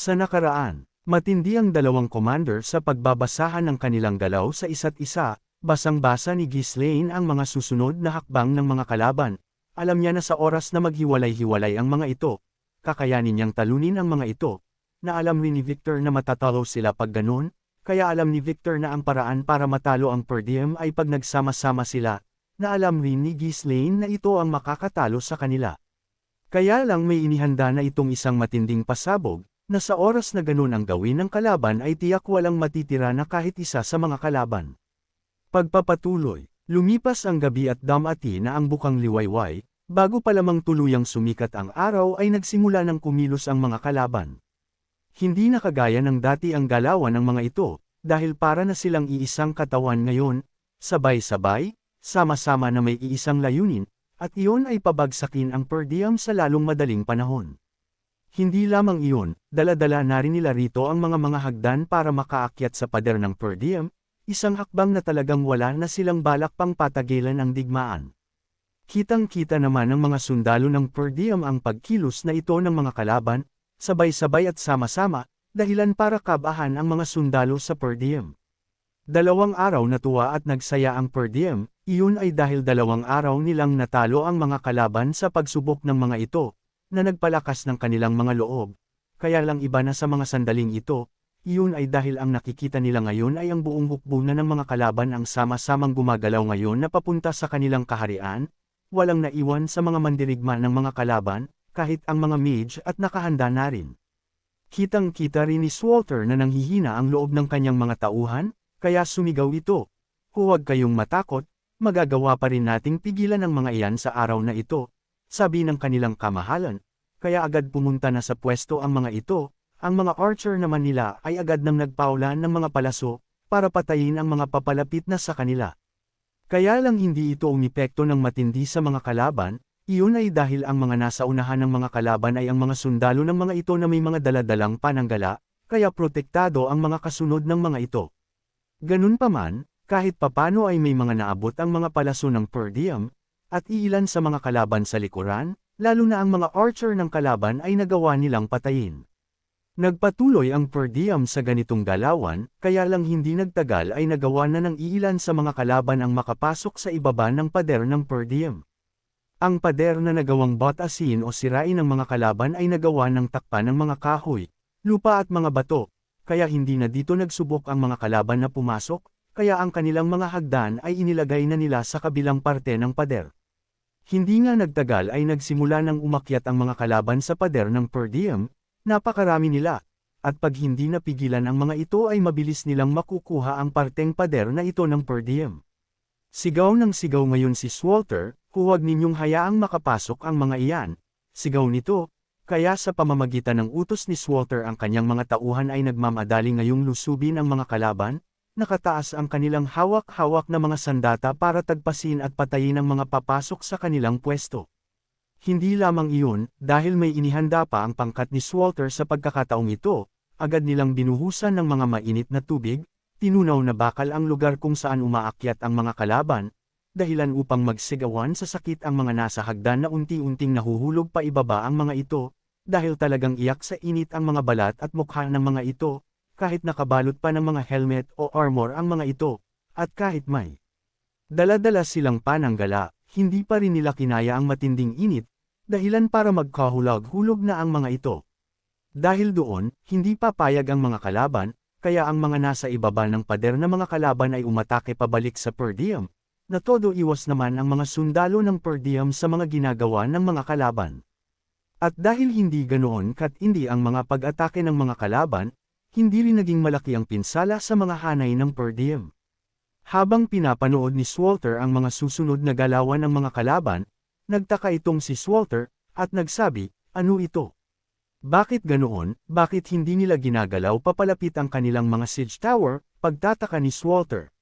Sa nakaraan, matindi ang dalawang commander sa pagbabasahan ng kanilang galaw sa isa't isa, basang-basa ni Ghislaine ang mga susunod na hakbang ng mga kalaban. Alam niya na sa oras na maghiwalay-hiwalay ang mga ito, kakayanin niyang talunin ang mga ito, na alam rin ni Victor na matatalo sila pag ganun, kaya alam ni Victor na ang paraan para matalo ang per diem ay pag nagsama-sama sila, na alam rin ni Ghislaine na ito ang makakatalo sa kanila. Kaya lang may inihanda na itong isang matinding pasabog, na sa oras na ganun ang gawin ng kalaban ay tiyak walang matitira na kahit isa sa mga kalaban. Pagpapatuloy, lumipas ang gabi at damati na ang bukang liwayway, bago pa lamang tuluyang sumikat ang araw ay nagsimula ng kumilos ang mga kalaban. Hindi na kagaya ng dati ang galawan ng mga ito, dahil para na silang iisang katawan ngayon, sabay-sabay, sama-sama na may iisang layunin, at iyon ay pabagsakin ang per diem sa lalong madaling panahon. Hindi lamang iyon, dala-dala na rin nila rito ang mga hagdan para makaakyat sa pader ng per diem, isang hakbang na talagang wala na silang balak pang patagilan ang digmaan. Kitang-kita naman ng mga sundalo ng per diem ang pagkilos na ito ng mga kalaban, sabay-sabay at sama-sama, dahilan para kabahan ang mga sundalo sa per diem. 2 araw na tuwa at nagsaya ang per diem, iyon ay dahil 2 araw nilang natalo ang mga kalaban sa pagsubok ng mga ito, na nagpalakas ng kanilang mga loob. Kaya lang iba na sa mga sandaling ito, iyon ay dahil ang nakikita nila ngayon ay ang buong hukbunan ng mga kalaban ang sama-samang gumagalaw ngayon na papunta sa kanilang kaharian, walang naiwan sa mga mandirigma ng mga kalaban, kahit ang mga mage at nakahanda na rin. Kitang-kita rin ni Swalter na nanghihina ang loob ng kanyang mga tauhan, kaya sumigaw ito. Huwag kayong matakot, magagawa pa rin nating pigilan ang mga iyan sa araw na ito, sabi ng kanilang kamahalan, kaya agad pumunta na sa pwesto ang mga ito, ang mga archer naman nila ay agad nang nagpaulan ng mga palaso, para patayin ang mga papalapit na sa kanila. Kaya lang hindi ito umepekto ng matindi sa mga kalaban, iyon ay dahil ang mga nasa unahan ng mga kalaban ay ang mga sundalo ng mga ito na may mga daladalang pananggala, kaya protektado ang mga kasunod ng mga ito. Ganun pa man, kahit papano ay may mga naabot ang mga palaso ng per diem, at iilan sa mga kalaban sa likuran, lalo na ang mga archer ng kalaban ay nagawa nilang patayin. Nagpatuloy ang per diem sa ganitong galawan, kaya lang hindi nagtagal ay nagawa na ng iilan sa mga kalaban ang makapasok sa ibaba ng pader ng per diem. Ang pader na nagawang batasin o sirain ng mga kalaban ay nagawa ng takpan ng mga kahoy, lupa at mga bato, kaya hindi na dito nagsubok ang mga kalaban na pumasok, kaya ang kanilang mga hagdan ay inilagay na nila sa kabilang parte ng pader. Hindi nga nagtagal ay nagsimula ng umakyat ang mga kalaban sa pader ng per diem, napakarami nila, at pag hindi napigilan ang mga ito ay mabilis nilang makukuha ang parteng pader na ito ng per diem. Sigaw ng sigaw ngayon si Swalter, huwag ninyong hayaang makapasok ang mga iyan, sigaw nito, kaya sa pamamagitan ng utos ni Swalter ang kanyang mga tauhan ay nagmamadali ngayong lusubin ang mga kalaban, nakataas ang kanilang hawak-hawak na mga sandata para tagpasin at patayin ang mga papasok sa kanilang pwesto. Hindi lamang iyon, dahil may inihanda pa ang pangkat ni Swalter sa pagkakataong ito, agad nilang binuhusan ng mga mainit na tubig, tinunaw na bakal ang lugar kung saan umaakyat ang mga kalaban, dahilan upang magsigawan sa sakit ang mga nasa hagdan na unti-unting nahuhulog pa ibaba ang mga ito, dahil talagang iyak sa init ang mga balat at mukha ng mga ito, kahit nakabalot pa ng mga helmet o armor ang mga ito, at kahit may dala-dala silang pananggala, hindi pa rin nila kinaya ang matinding init, dahilan para magkahulag-hulog na ang mga ito. Dahil doon, hindi papayag ang mga kalaban, kaya ang mga nasa ibaba ng pader na mga kalaban ay umatake pabalik sa per diem, na todo iwas naman ang mga sundalo ng per diem sa mga ginagawa ng mga kalaban. At dahil hindi ganoon katindi ang mga pag-atake ng mga kalaban, hindi rin naging malaki ang pinsala sa mga hanay ng per diem. Habang pinapanood ni Swalter ang mga susunod na galawan ng mga kalaban, nagtaka itong si Swalter, at nagsabi, ano ito? Bakit ganoon, bakit hindi nila ginagalaw papalapit ang kanilang mga siege tower, pagtataka ni Swalter.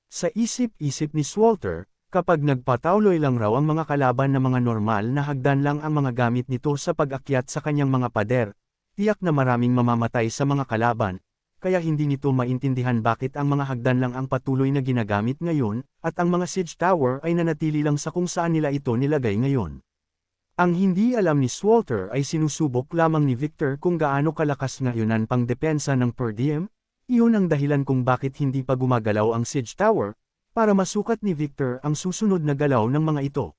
Sa isip-isip ni Swalter, kapag nagpatauloy lang raw ang mga kalaban na mga normal na hagdan lang ang mga gamit nito sa pag-akyat sa kanyang mga pader, tiyak na maraming mamamatay sa mga kalaban, kaya hindi nito maintindihan bakit ang mga hagdan lang ang patuloy na ginagamit ngayon, at ang mga siege tower ay nanatili lang sa kung saan nila ito nilagay ngayon. Ang hindi alam ni Swalter ay sinusubok lamang ni Victor kung gaano kalakas ngayon ang pangdepensa ng per diem, iyon ang dahilan kung bakit hindi pa gumagalaw ang siege tower, para masukat ni Victor ang susunod na galaw ng mga ito.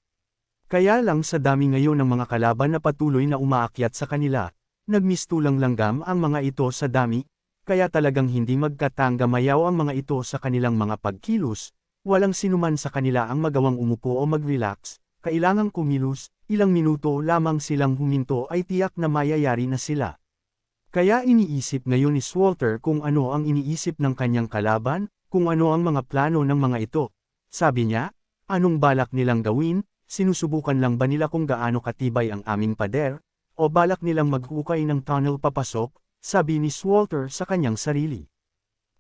Kaya lang sa dami ngayon ng mga kalaban na patuloy na umaakyat sa kanila, nagmistulang langgam ang mga ito sa dami, kaya talagang hindi magkatangga-mayaw ang mga ito sa kanilang mga pagkilos, walang sinuman sa kanila ang magawang umupo o mag-relax, kailangang kumilos, ilang minuto lamang silang huminto ay tiyak na mayayari na sila. Kaya iniisip ngayon ni Swalter kung ano ang iniisip ng kanyang kalaban, kung ano ang mga plano ng mga ito. Sabi niya, anong balak nilang gawin? Sinusubukan lang ba nila kung gaano katibay ang aming pader, o balak nilang maghukay ng tunnel papasok, sabi ni Swalter sa kanyang sarili.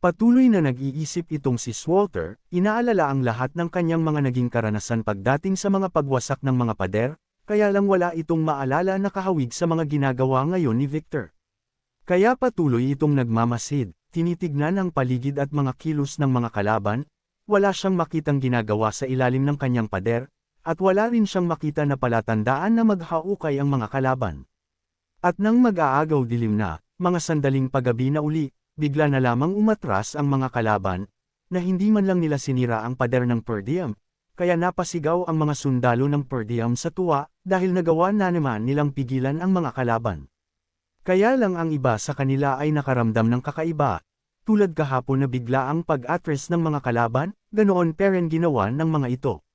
Patuloy na nag-iisip itong si Swalter, inaalala ang lahat ng kanyang mga naging karanasan pagdating sa mga pagwasak ng mga pader, kaya lang wala itong maalala na kahawig sa mga ginagawa ngayon ni Victor. Kaya patuloy itong nagmamasid, tinitignan ang paligid at mga kilos ng mga kalaban, wala siyang makitang ginagawa sa ilalim ng kanyang pader, at wala rin siyang makita na palatandaan na maghaukay ang mga kalaban. At nang mag-aagaw dilim na, mga sandaling paggabi na uli, bigla na lamang umatras ang mga kalaban, na hindi man lang nila sinira ang pader ng per diem, kaya napasigaw ang mga sundalo ng per diem sa tuwa, dahil nagawa na naman nilang pigilan ang mga kalaban. Kaya lang ang iba sa kanila ay nakaramdam ng kakaiba, tulad kahapon na bigla ang pag-atras ng mga kalaban, ganoon pa rin ginawa ng mga ito.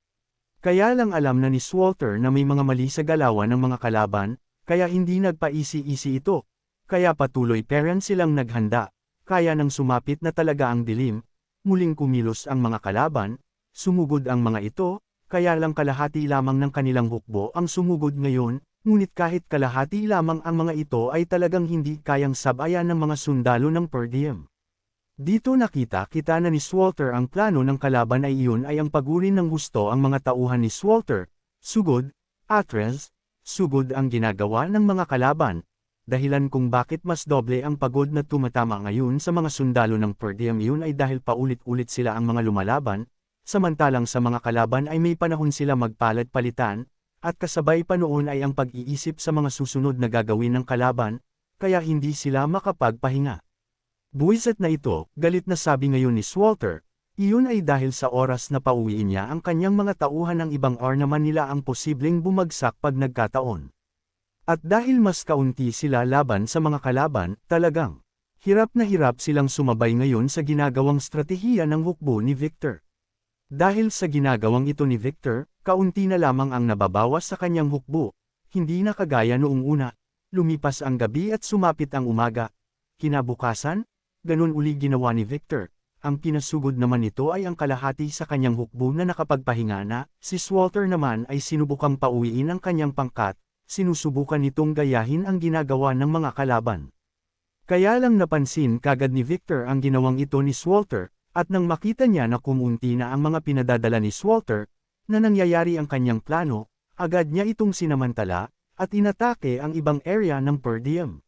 Kaya lang alam na ni Swalter na may mga mali sa galawan ng mga kalaban, kaya hindi nagpaisi-isi ito. Kaya patuloy pa rin silang naghanda, kaya nang sumapit na talaga ang dilim, muling kumilos ang mga kalaban, sumugod ang mga ito, kaya lang kalahati lamang ng kanilang hukbo ang sumugod ngayon, ngunit kahit kalahati lamang ang mga ito ay talagang hindi kayang sabayan ng mga sundalo ng per diem. Dito nakita kita na ni Swalter ang plano ng kalaban ay iyon ay ang pagurin ng gusto ang mga tauhan ni Swalter, sugod, atras, sugod ang ginagawa ng mga kalaban, dahilan kung bakit mas doble ang pagod na tumatama ngayon sa mga sundalo ng per diem iyon ay dahil paulit-ulit sila ang mga lumalaban, samantalang sa mga kalaban ay may panahon sila magpalit-palitan, at kasabay pa noon ay ang pag-iisip sa mga susunod na gagawin ng kalaban, kaya hindi sila makapagpahinga. Buwiset na ito, galit na sabi ngayon ni Swalter, iyon ay dahil sa oras na pauwiin niya ang kanyang mga tauhan ng ibang naman nila ang posibleng bumagsak pag nagkataon. At dahil mas kaunti sila laban sa mga kalaban, talagang hirap na hirap silang sumabay ngayon sa ginagawang stratehiya ng hukbo ni Victor. Dahil sa ginagawang ito ni Victor, kaunti na lamang ang nababawas sa kanyang hukbo, hindi na kagaya noong una, lumipas ang gabi at sumapit ang umaga. Kinabukasan, ganun uli ginawa ni Victor. Ang pinasugod naman nito ay ang kalahati sa kanyang hukbo na nakapagpahinga na, si Swalter naman ay sinubukang pauwiin ang kanyang pangkat, sinusubukan nitong gayahin ang ginagawa ng mga kalaban. Kaya lang napansin kagad ni Victor ang ginawang ito ni Swalter, at nang makita niya na kumunti na ang mga pinadadala ni Swalter, na nangyayari ang kanyang plano, agad niya itong sinamantala, at inatake ang ibang area ng per diem.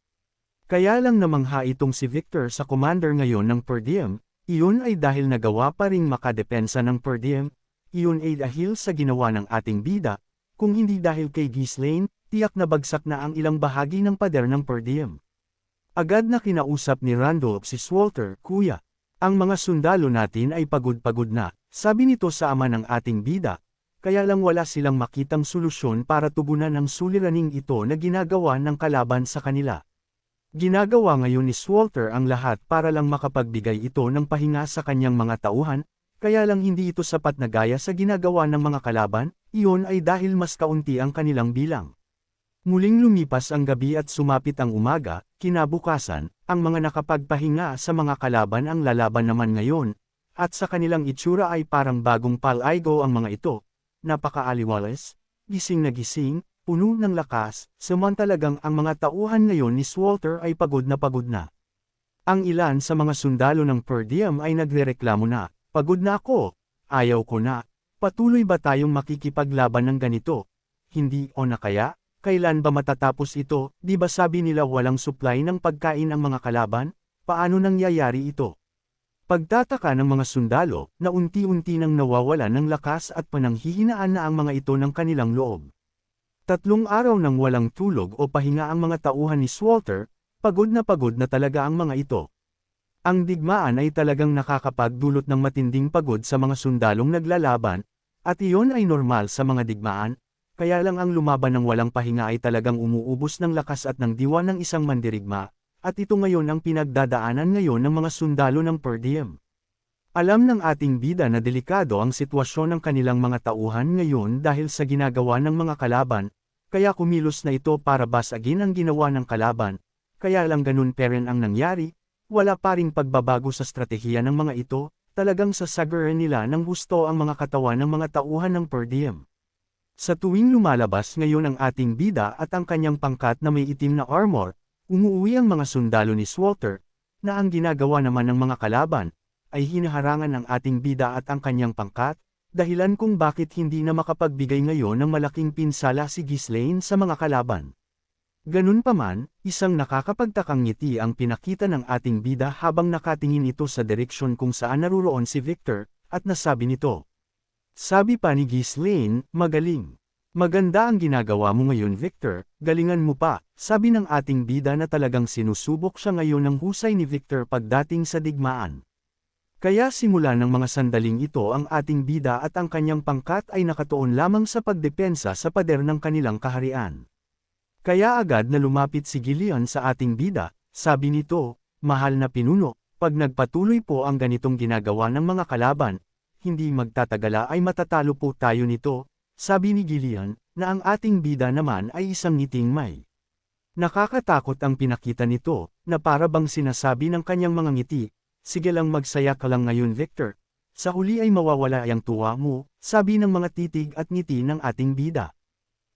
Kaya lang namangha itong si Victor sa commander ngayon ng per diem, iyon ay dahil nagawa pa ring makadepensa ng per diem, iyon ay dahil sa ginawa ng ating bida, kung hindi dahil kay Ghislaine, tiyak na bagsak na ang ilang bahagi ng pader ng per diem. Agad na kinausap ni Randolph si Swalter, "Kuya, ang mga sundalo natin ay pagod-pagod na," sabi nito sa ama ng ating bida, kaya lang wala silang makitang solusyon para tugunan ang suliraning ito na ginagawa ng kalaban sa kanila. Ginagawa ngayon ni Swalter ang lahat para lang makapagbigay ito ng pahinga sa kanyang mga tauhan, kaya lang hindi ito sapat na gaya sa ginagawa ng mga kalaban, iyon ay dahil mas kaunti ang kanilang bilang. Muling lumipas ang gabi at sumapit ang umaga, kinabukasan, ang mga nakapagpahinga sa mga kalaban ang lalaban naman ngayon, at sa kanilang itsura ay parang bagong palaygo ang mga ito, napakaaliwalas, gising na gising, puno ng lakas, samantalagang ang mga tauhan ngayon ni Swalter ay pagod na pagod na. Ang ilan sa mga sundalo ng per diem ay nagrereklamo na, "Pagod na ako, ayaw ko na, patuloy ba tayong makikipaglaban ng ganito? Hindi o na kaya, kailan ba matatapos ito, di ba sabi nila walang supply ng pagkain ang mga kalaban, paano nangyayari ito?" Pagtataka ng mga sundalo, na unti-unti nang nawawala ng lakas at pananghihinaan na ang mga ito ng kanilang loob. 3 araw nang walang tulog o pahinga ang mga tauhan ni Swalter, pagod na talaga ang mga ito. Ang digmaan ay talagang nakakapagdulot ng matinding pagod sa mga sundalong naglalaban, at iyon ay normal sa mga digmaan, kaya lang ang lumaban ng walang pahinga ay talagang umuubos ng lakas at ng diwa ng isang mandirigma, at ito ngayon ang pinagdadaanan ngayon ng mga sundalo ng Per Diem. Alam ng ating bida na delikado ang sitwasyon ng kanilang mga tauhan ngayon dahil sa ginagawa ng mga kalaban, kaya kumilos na ito para basagin ang ginawa ng kalaban, kaya lang ganun pa rin ang nangyari, wala pa ring pagbabago sa strategiya ng mga ito, talagang sasagaran nila ng gusto ang mga katawan ng mga tauhan ng Per Diem. Sa tuwing lumalabas ngayon ang ating bida at ang kanyang pangkat na may itim na armor, umuwi ang mga sundalo ni Swalter, na ang ginagawa naman ng mga kalaban, ay hinaharangan ng ating bida at ang kanyang pangkat, dahilan kung bakit hindi na makapagbigay ngayon ng malaking pinsala si Ghislaine sa mga kalaban. Ganun pa man, isang nakakapagtakang ngiti ang pinakita ng ating bida habang nakatingin ito sa direksyon kung saan naruroon si Victor, at nasabi nito. Sabi pa ni Ghislaine, magaling. Maganda ang ginagawa mo ngayon Victor, galingan mo pa, sabi ng ating bida na talagang sinusubok siya ngayon ng husay ni Victor pagdating sa digmaan. Kaya simula ng mga sandaling ito ang ating bida at ang kanyang pangkat ay nakatuon lamang sa pagdepensa sa pader ng kanilang kaharian. Kaya agad na lumapit si Gillian sa ating bida, sabi nito, mahal na pinuno, pag nagpatuloy po ang ganitong ginagawa ng mga kalaban, hindi magtatagala ay matatalo po tayo nito, sabi ni Gillian, na ang ating bida naman ay isang ngiting may. Nakakatakot ang pinakita nito, na para bang sinasabi ng kanyang mga ngiti, sige lang magsaya ka lang ngayon Victor, sa huli ay mawawala ang tuwa mo, sabi ng mga titig at ngiti ng ating bida.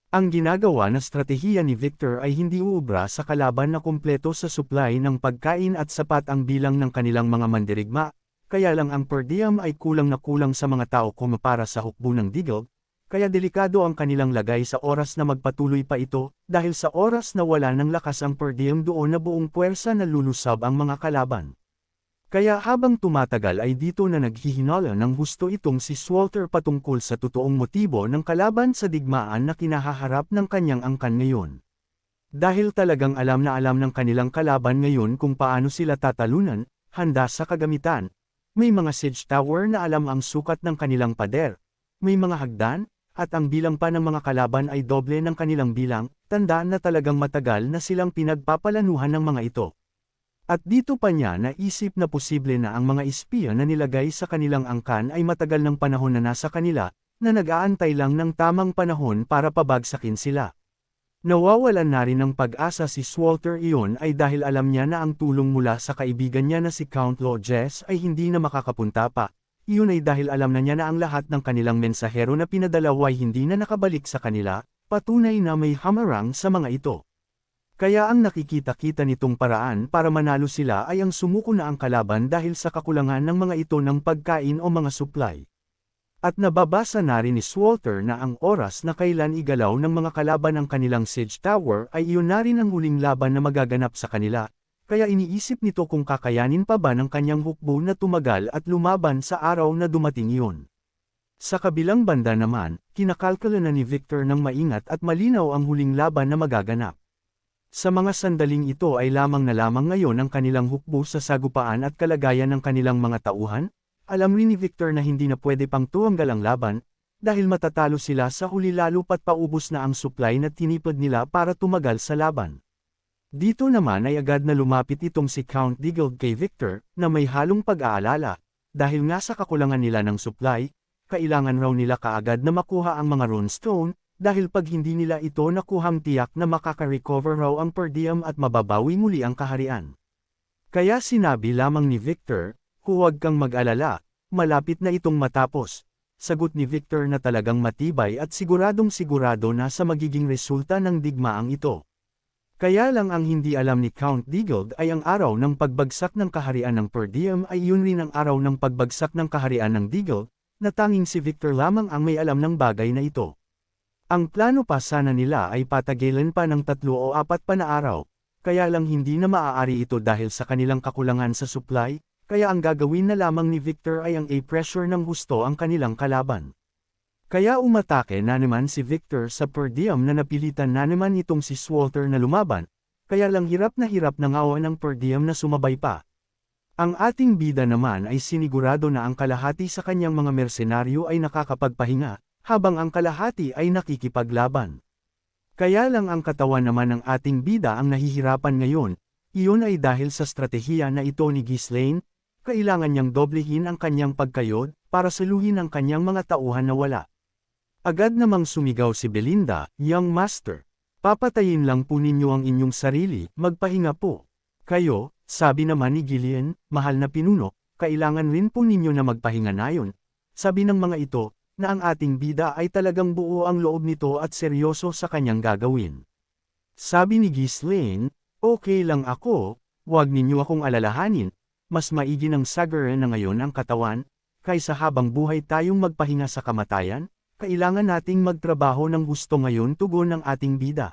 Ang ginagawa na strategiya ni Victor ay hindi uubra sa kalaban na kumpleto sa supply ng pagkain at sapat ang bilang ng kanilang mga mandirigma, kaya lang ang Per Diem ay kulang na kulang sa mga tao para sa hukbo ng Diggle, kaya delikado ang kanilang lagay sa oras na magpatuloy pa ito, dahil sa oras na wala ng lakas ang Per Diem doon na buong puwersa na lulusab ang mga kalaban. Kaya habang tumatagal ay dito na naghihinala ng husto itong si Swalter patungkol sa totoong motibo ng kalaban sa digmaan na kinahaharap ng kanyang angkan ngayon. Dahil talagang alam na alam ng kanilang kalaban ngayon kung paano sila tatalunan, handa sa kagamitan, may mga siege tower na alam ang sukat ng kanilang pader, may mga hagdan, at ang bilang pa ng mga kalaban ay doble ng kanilang bilang, tandaan na talagang matagal na silang pinagpapalanuhan ng mga ito. At dito pa niya naisip na posible na ang mga espiya na nilagay sa kanilang angkan ay matagal ng panahon na nasa kanila, na nag-aantay lang ng tamang panahon para pabagsakin sila. Nawawalan na rin ng pag-asa si Swalter iyon ay dahil alam niya na ang tulong mula sa kaibigan niya na si Count Lodges ay hindi na makakapunta pa, iyon ay dahil alam na niya na ang lahat ng kanilang mensahero na pinadala ay hindi na nakabalik sa kanila, patunay na may hamarang sa mga ito. Kaya ang nakikita-kita nitong paraan para manalo sila ay ang sumuko na ang kalaban dahil sa kakulangan ng mga ito ng pagkain o mga supply. At nababasa na rin ni Swalter na ang oras na kailan igalaw ng mga kalaban ang kanilang siege tower ay iyon na rin ang huling laban na magaganap sa kanila, kaya iniisip nito kung kakayanin pa ba ng kanyang hukbo na tumagal at lumaban sa araw na dumating iyon. Sa kabilang banda naman, kinakalkula na ni Victor ng maingat at malinaw ang huling laban na magaganap. Sa mga sandaling ito ay lamang na lamang ngayon ang kanilang hukbo sa sagupaan at kalagayan ng kanilang mga tauhan, alam rin ni Victor na hindi na pwede pang tuwanggal ang laban, dahil matatalo sila sa huli lalo pat paubos na ang supply na tinipid nila para tumagal sa laban. Dito naman ay agad na lumapit itong si Count Diggle kay Victor, na may halong pag-aalala, dahil nga sa kakulangan nila ng supply, kailangan raw nila kaagad na makuha ang mga runestone, dahil pag hindi nila ito nakuhang tiyak na makaka-recover raw ang Per Diem at mababawi muli ang kaharian. Kaya sinabi lamang ni Victor, huwag kang mag-alala, malapit na itong matapos. Sagot ni Victor na talagang matibay at siguradong sigurado na sa magiging resulta ng digmaang ito. Kaya lang ang hindi alam ni Count Diggle ay ang araw ng pagbagsak ng kaharian ng Per Diem ay yun rin ang araw ng pagbagsak ng kaharian ng Diggle, na tanging si Victor lamang ang may alam ng bagay na ito. Ang plano pa sana nila ay patagilan pa ng 3 o 4 pa na araw, kaya lang hindi na maaari ito dahil sa kanilang kakulangan sa supply, kaya ang gagawin na lamang ni Victor ay ang i-pressure ng husto ang kanilang kalaban. Kaya umatake na naman si Victor sa per diem na napilitan na naman itong si Swalter na lumaban, kaya lang hirap na ngawa ng per diem na sumabay pa. Ang ating bida naman ay sinigurado na ang kalahati sa kanyang mga mersenaryo ay nakakapagpahinga, habang ang kalahati ay nakikipaglaban. Kaya lang ang katawan naman ng ating bida ang nahihirapan ngayon, iyon ay dahil sa strategiya na ito ni Ghislaine, kailangan niyang doblehin ang kanyang pagkayod, para saluhin ang kanyang mga tauhan na wala. Agad namang sumigaw si Belinda, "Young Master, papatayin lang po ninyo ang inyong sarili, magpahinga po. Kayo," sabi naman ni Gillian, "mahal na pinuno, kailangan rin po ninyo na magpahinga nayon." Sabi ng mga ito, na ang ating bida ay talagang buo ang loob nito at seryoso sa kanyang gagawin. Sabi ni Ghislaine, "Okay lang ako, huwag ninyo akong alalahanin, mas maigi ng sagare na ngayon ang katawan, kaysa habang buhay tayong magpahinga sa kamatayan. Kailangan nating magtrabaho ng gusto ngayon," tugon ng ating bida.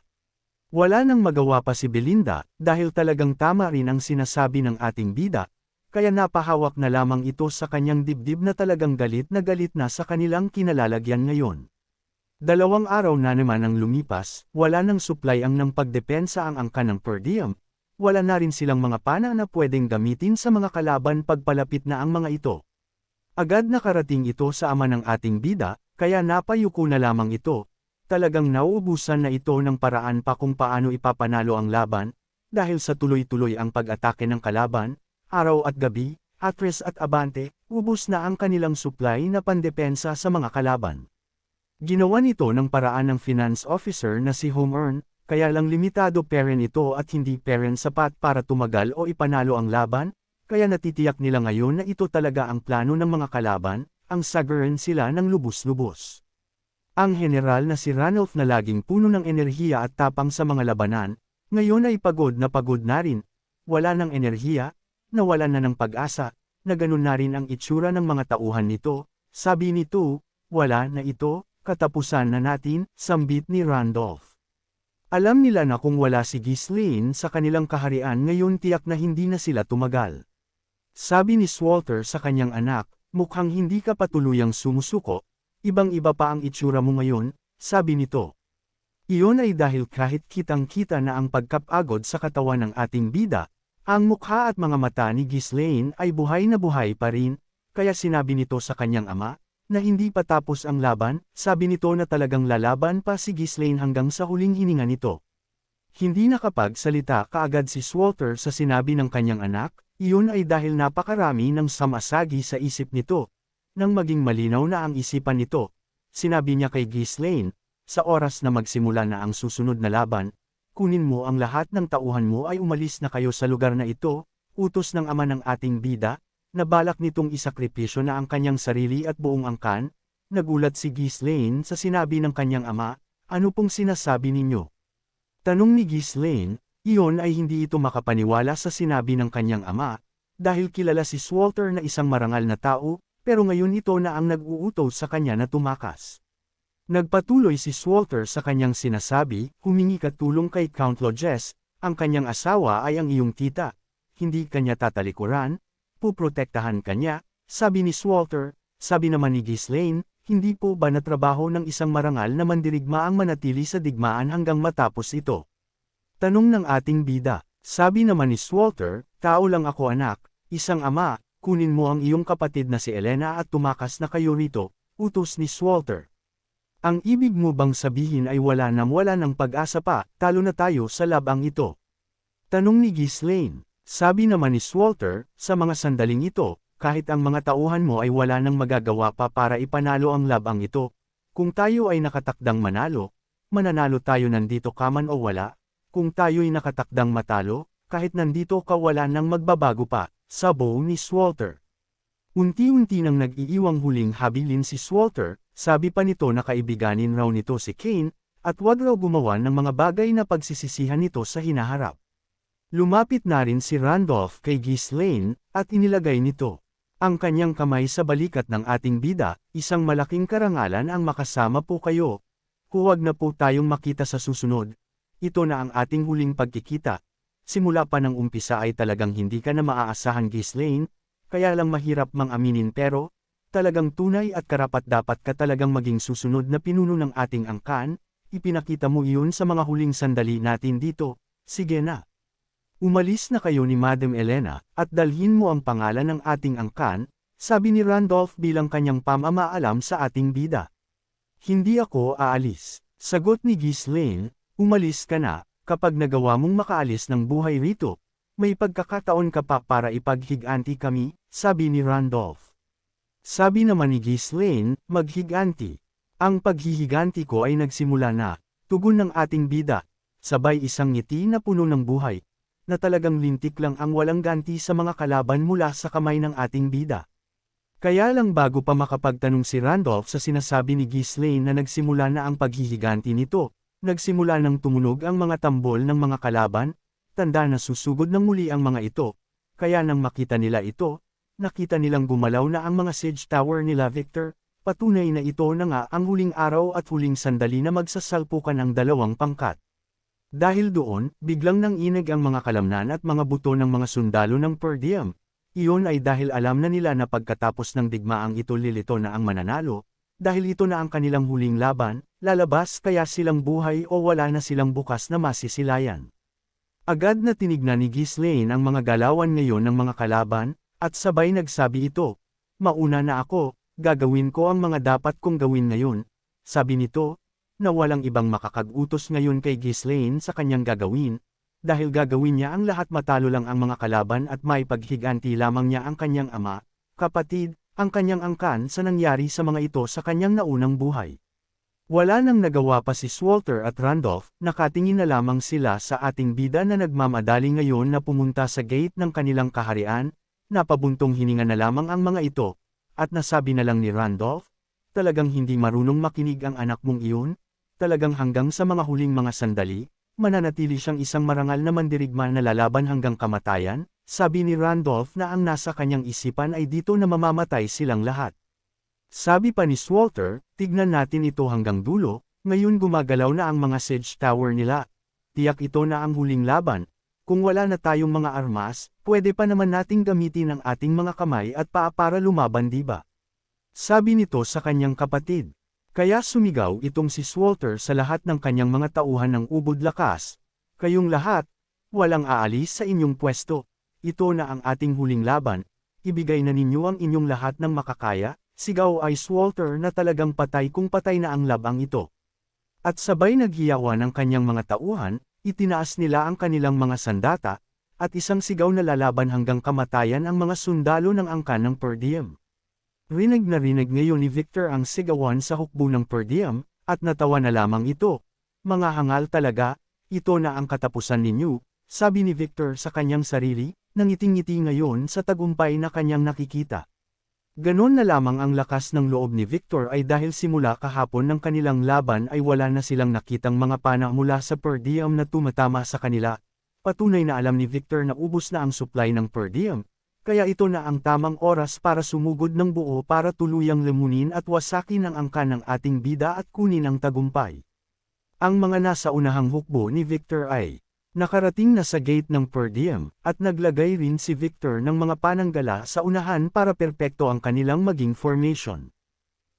Wala nang magawa pa si Belinda, dahil talagang tama rin ang sinasabi ng ating bida, kaya napahawak na lamang ito sa kanyang dibdib na talagang galit na sa kanilang kinalalagyan ngayon. 2 araw na naman ang lumipas, wala nang supply ang ng pagdepensa ang angka ng per diem, wala na rin silang mga pana na pwedeng gamitin sa mga kalaban pagpalapit na ang mga ito. Agad nakarating ito sa ama ng ating bida, kaya napayuko na lamang ito. Talagang nauubusan na ito ng paraan pa kung paano ipapanalo ang laban, dahil sa tuloy-tuloy ang pag-atake ng kalaban, araw at gabi, Atres at Abante, ubos na ang kanilang supply na pandepensa sa mga kalaban. Ginawa nito ng paraan ng finance officer na si Home-Earn, kaya lang limitado peren ito at hindi peren sapat para tumagal o ipanalo ang laban, kaya natitiyak nila ngayon na ito talaga ang plano ng mga kalaban, ang sagaran sila ng lubos-lubos. Ang general na si Ranulph na laging puno ng enerhiya at tapang sa mga labanan, ngayon ay pagod na rin, wala ng enerhiya, nawalan na ng pag-asa, na ganun na rin ang itsura ng mga tauhan nito, sabi nito, "Wala na ito, katapusan na natin," sambit ni Randolph. Alam nila na kung wala si Ghislaine sa kanilang kaharian ngayon tiyak na hindi na sila tumagal. Sabi ni Swalter sa kanyang anak, "Mukhang hindi ka patuluyang sumusuko, ibang-iba pa ang itsura mo ngayon," sabi nito. Iyon ay dahil kahit kitang-kita na ang pagkapagod sa katawan ng ating bida, ang mukha at mga mata ni Ghislaine ay buhay na buhay pa rin, kaya sinabi nito sa kanyang ama, na hindi pa tapos ang laban, sabi nito na talagang lalaban pa si Ghislaine hanggang sa huling hininga nito. Hindi nakapagsalita kaagad si Swalter sa sinabi ng kanyang anak, iyon ay dahil napakarami ng samasagi sa isip nito. Nang maging malinaw na ang isipan nito, sinabi niya kay Ghislaine, "Sa oras na magsimula na ang susunod na laban, kunin mo ang lahat ng tauhan mo ay umalis na kayo sa lugar na ito," utos ng ama ng ating bida, na balak nitong isakripisyo na ang kanyang sarili at buong angkan. Nagulat si Ghislaine sa sinabi ng kanyang ama, "Ano pong sinasabi ninyo?" Tanong ni Ghislaine, iyon ay hindi ito makapaniwala sa sinabi ng kanyang ama, dahil kilala si Swalter na isang marangal na tao, pero ngayon ito na ang nag-uutos sa kanya na tumakas. Nagpatuloy si Swalter sa kanyang sinasabi, "Humingi ka tulong kay Count Lodges, ang kanyang asawa ay ang iyong tita, hindi kanya tatalikuran, puprotektahan kanya," sabi ni Swalter. Sabi naman ni Ghislaine, "Hindi po ba na trabaho ng isang marangal na mandirigma ang manatili sa digmaan hanggang matapos ito?" Tanong ng ating bida. Sabi naman ni Swalter, "Tao lang ako anak, isang ama, kunin mo ang iyong kapatid na si Elena at tumakas na kayo rito," utos ni Swalter. "Ang ibig mo bang sabihin ay wala ng pag-asa pa, talo na tayo sa labang ito?" Tanong ni Ghislaine. Sabi naman ni Swalter, "Sa mga sandaling ito, kahit ang mga tauhan mo ay wala nang magagawa pa para ipanalo ang labang ito. Kung tayo ay nakatakdang manalo, mananalo tayo nandito ka man o wala. Kung tayo'y nakatakdang matalo, kahit nandito ka wala nang magbabago pa," sabi ni Swalter. Unti-unti nang nag-iiwang huling habilin si Swalter, sabi pa nito na kaibiganin raw nito si Kane, at wag raw gumawa ng mga bagay na pagsisisihan nito sa hinaharap. Lumapit na rin si Randolph kay Ghislaine, at inilagay nito ang kanyang kamay sa balikat ng ating bida, "Isang malaking karangalan ang makasama po kayo. Huwag na po tayong makita sa susunod. Ito na ang ating huling pagkikita. Simula pa ng umpisa ay talagang hindi ka na maaasahan Ghislaine, kaya lang mahirap mang aminin pero, talagang tunay at karapat-dapat ka talagang maging susunod na pinuno ng ating angkan, ipinakita mo iyon sa mga huling sandali natin dito, sige na. Umalis na kayo ni Madam Elena, at dalhin mo ang pangalan ng ating angkan, sabi ni Randolph bilang kanyang pamamaalam sa ating bida. Hindi ako aalis. Sagot ni Ghislaine, umalis ka na, kapag nagawa mong makaalis ng buhay rito, may pagkakataon ka pa para ipaghiganti kami, sabi ni Randolph. Sabi naman ni Ghislaine, maghiganti. Ang paghihiganti ko ay nagsimula na, tugon ng ating bida, sabay isang ngiti na puno ng buhay, na talagang lintik lang ang walang ganti sa mga kalaban mula sa kamay ng ating bida. Kaya lang bago pa makapagtanong si Randolph sa sinasabi ni Ghislaine na nagsimula na ang paghihiganti nito, nagsimula nang tumunog ang mga tambol ng mga kalaban, tanda na susugod ng muli ang mga ito, kaya nang makita nila ito, nakita nilang gumalaw na ang mga siege tower nila Victor, patunay na ito na nga ang huling araw at huling sandali na magsasalpukan ang dalawang pangkat. Dahil doon, biglang nanginig ang mga kalamnan at mga buto ng mga sundalo ng per diem. Iyon ay dahil alam na nila na pagkatapos ng digmaang ito lilito na ang mananalo, dahil ito na ang kanilang huling laban, lalabas kaya silang buhay o wala na silang bukas na masisilayan. Agad na tinignan ni Ghislaine ang mga galawan ngayon ng mga kalaban, at sabay nagsabi ito, mauna na ako, gagawin ko ang mga dapat kong gawin ngayon, sabi nito, na walang ibang makakag-utos ngayon kay Ghislaine sa kanyang gagawin, dahil gagawin niya ang lahat matalo lang ang mga kalaban at may paghiganti lamang niya ang kanyang ama, kapatid, ang kanyang angkan sa nangyari sa mga ito sa kanyang naunang buhay. Wala nang nagawa pa si Walter at Randolph, nakatingin na lamang sila sa ating bida na nagmamadali ngayon na pumunta sa gate ng kanilang kaharian, napabuntong hininga na lamang ang mga ito, at nasabi na lang ni Randolph, talagang hindi marunong makinig ang anak mong iyon, talagang hanggang sa mga huling mga sandali, mananatili siyang isang marangal na mandirigma na lalaban hanggang kamatayan, sabi ni Randolph na ang nasa kanyang isipan ay dito na mamamatay silang lahat. Sabi pa ni Walter, tignan natin ito hanggang dulo, ngayon gumagalaw na ang mga siege tower nila. Tiyak ito na ang huling laban, kung wala na tayong mga armas, pwede pa naman nating gamitin ang ating mga kamay at paa para lumaban diba? Sabi nito sa kanyang kapatid. Kaya sumigaw itong si Walter sa lahat ng kanyang mga tauhan ng ubod lakas, kayong lahat, walang aalis sa inyong pwesto, ito na ang ating huling laban, ibigay na ninyo ang inyong lahat ng makakaya, sigaw ay Walter na talagang patay kung patay na ang labang ito. At sabay naghiyawan ng kanyang mga tauhan, itinaas nila ang kanilang mga sandata, at isang sigaw na lalaban hanggang kamatayan ang mga sundalo ng angkan ng per diem. Rinig na rinig ngayon ni Victor ang sigawan sa hukbo ng per diem, at natawa na lamang ito. Mga hangal talaga, ito na ang katapusan ninyo, sabi ni Victor sa kanyang sarili, nangiting-ngiti ngayon sa tagumpay na kanyang nakikita. Ganon na lamang ang lakas ng loob ni Victor ay dahil simula kahapon ng kanilang laban ay wala na silang nakitang mga pana mula sa per diem na tumatama sa kanila. Patunay na alam ni Victor na ubos na ang supply ng per diem. Kaya ito na ang tamang oras para sumugod ng buo para tuluyang lemunin at wasakin ang angkan ng ating bida at kunin ang tagumpay. Ang mga nasa unahang hukbo ni Victor ay nakarating na sa gate ng per diem, at naglagay rin si Victor ng mga pananggala sa unahan para perpekto ang kanilang maging formation.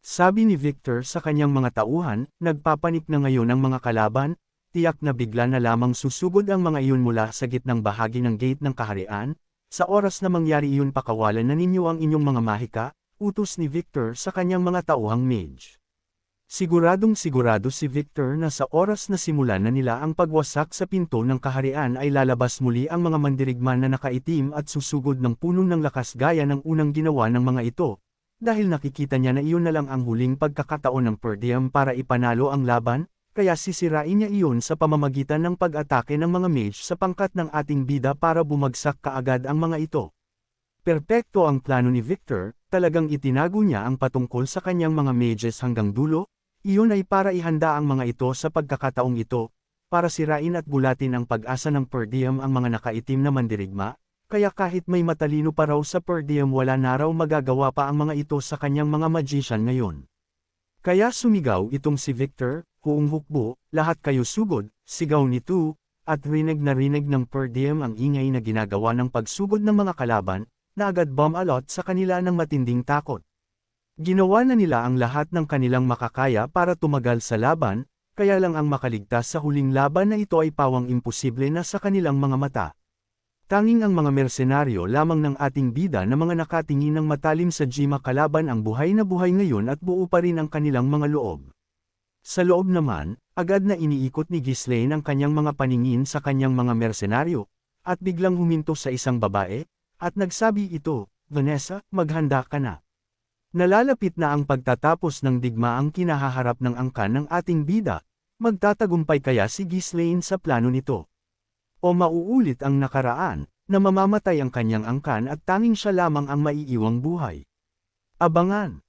Sabi ni Victor sa kanyang mga tauhan, nagpapanik na ngayon ang mga kalaban, tiyak na bigla na lamang susugod ang mga iyon mula sa gitnang bahagi ng gate ng kaharian. Sa oras na mangyari iyon pakawalan na ninyo ang inyong mga mahika, utos ni Victor sa kanyang mga tauhang mage. Siguradong sigurado si Victor na sa oras na simulan na nila ang pagwasak sa pinto ng kaharian ay lalabas muli ang mga mandirigma na nakaitim at susugod ng puno ng lakas gaya ng unang ginawa ng mga ito, dahil nakikita niya na iyon na lang ang huling pagkakataon ng per diem para ipanalo ang laban, kaya sisirain niya iyon sa pamamagitan ng pag-atake ng mga mage sa pangkat ng ating bida para bumagsak kaagad ang mga ito. Perpekto ang plano ni Victor, talagang itinago niya ang patungkol sa kanyang mga mages hanggang dulo, iyon ay para ihanda ang mga ito sa pagkakataong ito, para sirain at bulatin ang pag-asa ng per diem ang mga nakaitim na mandirigma, kaya kahit may matalino pa raw sa per diem wala na raw magagawa pa ang mga ito sa kanyang mga magician ngayon. Kaya sumigaw itong si Victor, huong hukbo, lahat kayo sugod, sigaw nito, at rinig na rinig ng per diem ang ingay na ginagawa ng pagsugod ng mga kalaban, na agad bumalot sa kanila ng matinding takot. Ginawa na nila ang lahat ng kanilang makakaya para tumagal sa laban, kaya lang ang makaligtas sa huling laban na ito ay pawang imposible na sa kanilang mga mata. Tanging ang mga mersenaryo lamang ng ating bida na mga nakatingin ng matalim sa Jima kalaban ang buhay na buhay ngayon at buo pa rin ang kanilang mga loob. Sa loob naman, agad na iniikot ni Ghislaine ang kanyang mga paningin sa kanyang mga mersenaryo, at biglang huminto sa isang babae, at nagsabi ito, "Vanessa, maghanda ka na. Nalalapit na ang pagtatapos ng digmaang kinahaharap ng angkan ng ating bida, magtatagumpay kaya si Ghislaine sa plano nito? O mauulit ang nakaraan, na mamamatay ang kanyang angkan at tanging siya lamang ang maiiwang buhay?" Abangan!